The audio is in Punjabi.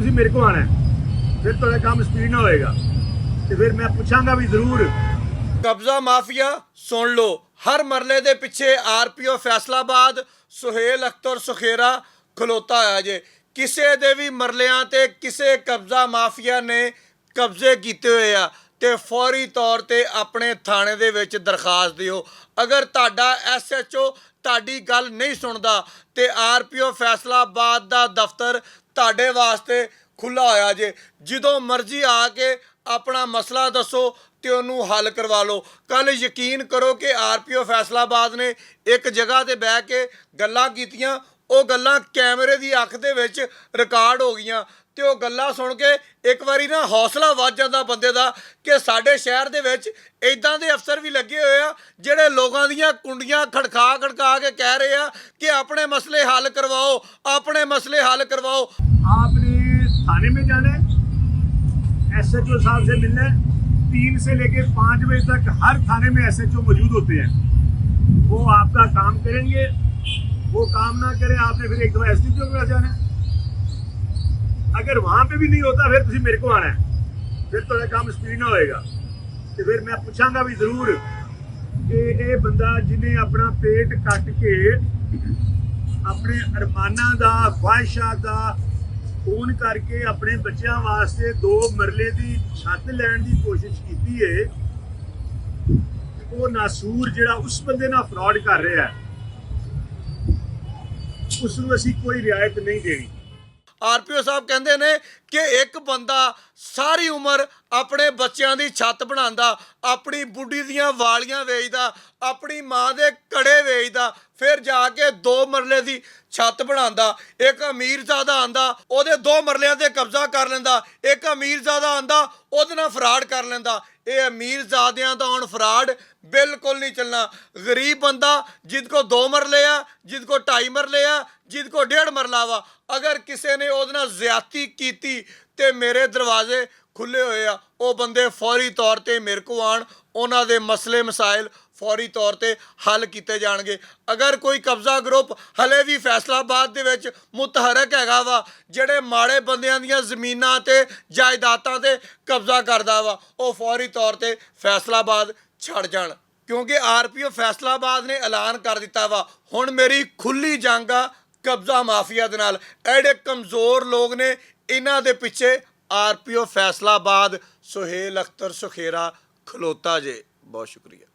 ਤੁਸੀਂ ਮੇਰੇ ਕੋਲ ਆਣਾ ਹੈ, ਫਿਰ ਤੁਹਾਡਾ ਕੰਮ ਸਪੀਡ ਨਾਲ ਹੋਏਗਾ ਤੇ ਫਿਰ ਮੈਂ ਪੁੱਛਾਂਗਾ ਵੀ ਜ਼ਰੂਰ। ਕਬਜ਼ਾ ਮਾਫੀਆ ਸੁਣ ਲਓ, ਹਰ ਮਰਲੇ ਦੇ ਪਿੱਛੇ ਆਰਪੀਓ ਫੈਸਲਾਬਾਦ ਸੁਹੇਲ ਅਖਤਰ ਸੁਖੇਰਾ ਖਲੋਤਾ ਹੋਇਆ ਜੇ। ਕਿਸੇ ਦੇ ਵੀ ਮਰਲਿਆਂ ਤੇ ਕਿਸੇ ਕਬਜ਼ਾ ਮਾਫੀਆ ਨੇ ਕਬਜ਼ੇ ਕੀਤੇ ਹੋਏ ਆ ਤੇ ਫੌਰੀ ਤੌਰ ਤੇ ਆਪਣੇ ਥਾਣੇ ਦੇ ਵਿੱਚ ਦਰਖਾਸਤ ਦਿਓ। ਅਗਰ ਤੁਹਾਡਾ ਐਸਐਚਓ ਤੁਹਾਡੀ ਗੱਲ ਨਹੀਂ ਸੁਣਦਾ ਤੇ ਆਰਪੀਓ ਫੈਸਲਾਬਾਦ ਦਾ ਦਫ਼ਤਰ ਤੁਹਾਡੇ ਵਾਸਤੇ ਖੁੱਲਾ ਹੋਇਆ ਜੇ। ਜਦੋਂ ਮਰਜ਼ੀ ਆ ਕੇ ਆਪਣਾ ਮਸਲਾ ਦੱਸੋ ਤੇ ਉਹਨੂੰ ਹੱਲ ਕਰਵਾ ਲਓ। ਕੱਲ ਯਕੀਨ ਕਰੋ ਕਿ ਆਰਪੀਓ ਫੈਸਲਾਬਾਦ ਨੇ ਇੱਕ ਜਗ੍ਹਾ ਤੇ ਬਹਿ ਕੇ ਗੱਲਾਂ ਕੀਤੀਆਂ, ਉਹ ਗੱਲਾਂ ਕੈਮਰੇ ਦੀ ਅੱਖ ਦੇ ਵਿੱਚ ਰਿਕਾਰਡ ਹੋ ਗਈਆਂ ਤੇ ਉਹ ਗੱਲਾਂ ਸੁਣ ਕੇ ਇੱਕ ਵਾਰੀ ਨਾ ਹੌਸਲਾ ਵੱਧ ਜਾਂਦਾ ਬੰਦੇ ਦਾ ਕਿ ਸਾਡੇ ਸ਼ਹਿਰ ਦੇ ਵਿੱਚ ਇਦਾਂ ਦੇ ਅਫਸਰ ਵੀ ਲੱਗੇ ਹੋਏ ਆ ਜਿਹੜੇ ਲੋਕਾਂ ਦੀਆਂ ਕੁੰਡੀਆਂ ਖੜਕਾ ਕੇ ਕਹਿ ਰਹੇ ਆ ਕਿ ਆਪਣੇ ਮਸਲੇ ਹੱਲ ਕਰਵਾਓ, ਆਪਣੇ ਮਸਲੇ ਹੱਲ करवाओ। आपने थाने में जाना है, एसएचओ साहब से मिलना है। 3 से लेकर 5 बजे तक हर थाने में एसएचओ मौजूद होते हैं, वो आपका काम करेंगे। वो काम ना करें आपने फिर एक दफा एसडीओ के पास जाना है। अगर वहां पे भी नहीं होता फिर तुम मेरे को आना है, फिर ਤੁਹਾਡਾ ਕੰਮ ਸਪੀਡ ਨਾਲ ਹੋਏਗਾ ਤੇ ਫਿਰ ਮੈਂ ਪੁੱਛਾਂਗਾ ਵੀ ਜ਼ਰੂਰ ਕਿ ਇਹ ਬੰਦਾ ਜਿਹਨੇ ਆਪਣਾ ਪੇਟ ਕੱਟ ਕੇ ਆਪਣੇ ਅਰਮਾਨਾਂ ਦਾ ਖਵਾਹਿਸ਼ਾਂ ਦਾ ਫੋਨ ਕਰਕੇ ਆਪਣੇ ਬੱਚਿਆਂ ਵਾਸਤੇ 2 ਮਰਲੇ ਦੀ ਛੱਤ ਲੈਣ ਦੀ ਕੋਸ਼ਿਸ਼ ਕੀਤੀ ਹੈ, ਉਹ ਨਾਸੂਰ ਜਿਹੜਾ ਉਸ ਬੰਦੇ ਨਾਲ ਫਰਾਡ ਕਰ ਰਿਹਾ ਹੈ ਉਸ ਨੂੰ ਅਸੀਂ ਕੋਈ ਰਿਆਇਤ ਨਹੀਂ ਦੇਣੀ। ਆਰਪੀਓ ਸਾਹਿਬ ਕਹਿੰਦੇ ਨੇ ਕਿ ਇੱਕ ਬੰਦਾ ਸਾਰੀ ਉਮਰ ਆਪਣੇ ਬੱਚਿਆਂ ਦੀ ਛੱਤ ਬਣਾਉਂਦਾ, ਆਪਣੀ ਬੁੱਢੀ ਦੀਆਂ ਵਾਲੀਆਂ ਵੇਚਦਾ, ਆਪਣੀ ਮਾਂ ਦੇ ਕੜੇ ਵੇਚਦਾ, ਫਿਰ ਜਾ ਕੇ 2 ਮਰਲੇ ਦੀ ਛੱਤ ਬਣਾਉਂਦਾ। ਇੱਕ ਅਮੀਰਜ਼ਾਦਾ ਆਂਦਾ ਉਹਦੇ 2 ਮਰਲਿਆਂ ਤੇ ਕਬਜ਼ਾ ਕਰ ਲੈਂਦਾ, ਇੱਕ ਅਮੀਰਜ਼ਾਦਾ ਆਂਦਾ ਉਹਦੇ ਨਾਲ ਫਰਾਡ ਕਰ ਲੈਂਦਾ। ਇਹ ਅਮੀਰਜ਼ਾਦਿਆਂ ਦਾ ਹੁਣ ਫਰਾਡ ਬਿਲकुल नहीं चलना। गरीब बंदा जिद को 2 मरले आ, जिद को 2.5 मरले आ, जिद को 1.5 मरला वा, अगर किसी ने ਉਹਦੇ ਨਾਲ ਜ਼ਿਆਦਤੀ ਕੀਤੀ ਤੇ ਮੇਰੇ ਦਰਵਾਜ਼ੇ ਖੁੱਲੇ ਹੋਏ ਆ। ਉਹ ਬੰਦੇ ਫੌਰੀ ਤੌਰ ਤੇ ਮੇਰੇ ਕੋਲ ਆਣ, ਉਹਨਾਂ ਦੇ ਮਸਲੇ ਮਸਾਇਲ ਫੌਰੀ ਤੌਰ ਤੇ ਹੱਲ ਕੀਤੇ ਜਾਣਗੇ। ਅਗਰ ਕੋਈ ਕਬਜ਼ਾ ਗਰੁੱਪ ਹਲੇ ਵੀ ਫੈਸਲਾਬਾਦ ਦੇ ਵਿੱਚ ਮੁਤਹਰਕ ਹੈਗਾ ਵਾ, ਜਿਹੜੇ ਮਾੜੇ ਬੰਦਿਆਂ ਦੀਆਂ ਜ਼ਮੀਨਾਂ ਤੇ ਜਾਇਦਾਦਾਂ ਤੇ ਕਬਜ਼ਾ ਕਰਦਾ ਵਾ, ਉਹ ਫੌਰੀ ਤੌਰ ਤੇ ਫੈਸਲਾਬਾਦ ਛੱਡ ਜਾਣ, ਕਿਉਂਕਿ ਆਰਪੀਓ ਫੈਸਲਾਬਾਦ ਨੇ ਐਲਾਨ ਕਰ ਦਿੱਤਾ ਵਾ ਹੁਣ ਮੇਰੀ ਖੁੱਲੀ ਜੰਗ ਆ ਕਬਜ਼ਾ ਮਾਫੀਆ ਦੇ ਨਾਲ। ਐਡੇ ਕਮਜ਼ੋਰ ਲੋਕ ਨੇ, ਇਹਨਾਂ ਦੇ ਪਿੱਛੇ ਆਰਪੀਓ ਫੈਸਲਾਬਾਦ ਸੁਹੇਲ ਅਖਤਰ ਸੁਖੇਰਾ ਖਲੋਤਾ ਜੇ। ਬਹੁਤ ਸ਼ੁਕਰੀਆ।